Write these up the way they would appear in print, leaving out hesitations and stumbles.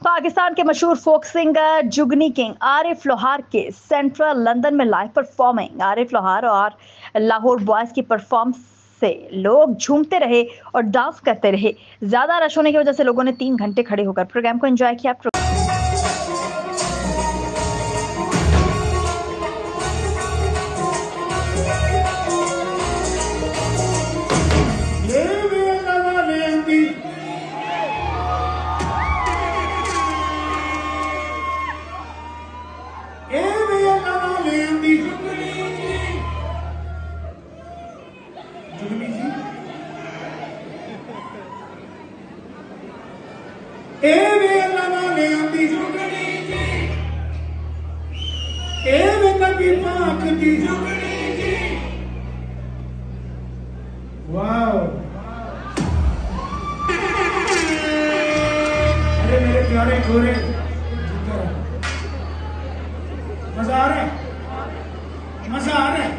पाकिस्तान के मशहूर folk singer जुगनी king Arif लोहार के सेंट्रल लंदन में लाइव परफॉर्मिंग। आरिफ लोहार और लाहौर बॉयज की परफॉर्मेंस से लोग झूमते रहे और डांस करते रहे। ज्यादा रश होने की वजह से लोगों ने 3 घंटे खड़े होकर प्रोग्राम को एंजॉय किया। वाओ, अरे मेरे प्यारे गोरे, मजा आ रहा है, मजा आ रहा है।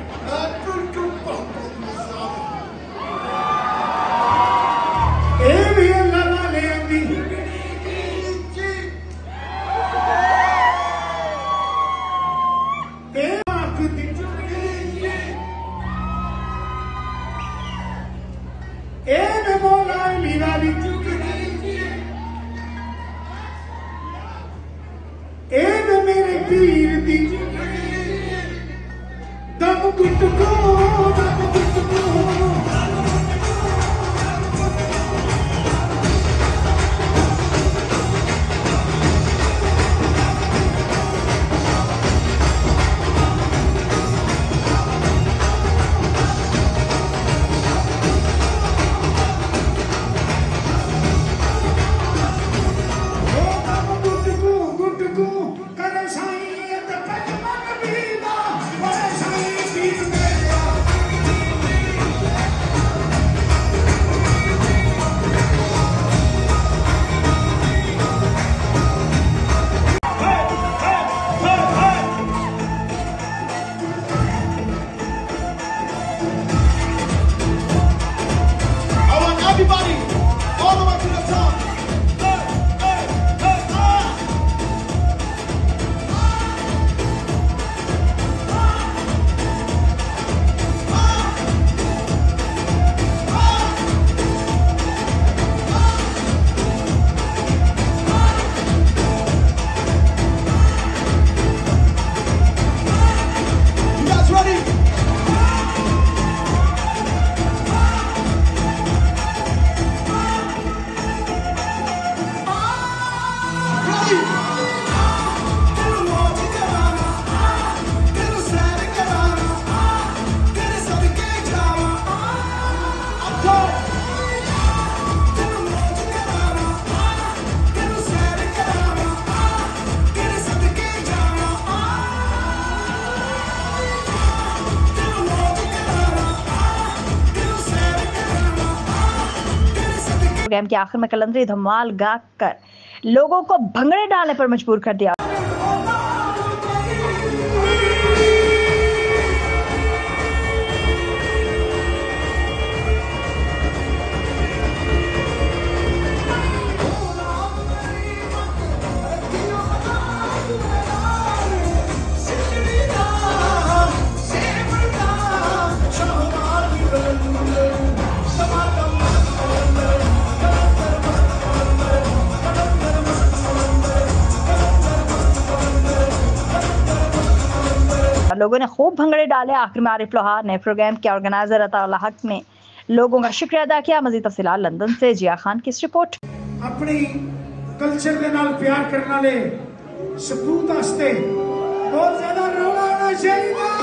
मेरे पीर दी दम गुट को everybody, all the way to the top. You guys ready? Program के आखिर में कलंदरी धमाल गाकर लोगों को भंगड़े डालने पर मजबूर कर दिया। लोगों ने खूब भंगड़े डाले। आखिर में आरिफ लोहार ने प्रोग्राम के ऑर्गेनाइजर अताउल्लाह हक ने लोगों का शुक्रिया अदा किया। मजीद तफसीलात लंदन से जिया खान की इस रिपोर्ट। अपनी कल्चर के नाल प्यार करने वाले सबूत वास्ते बहुत ज्यादा रौला होना चाहिए।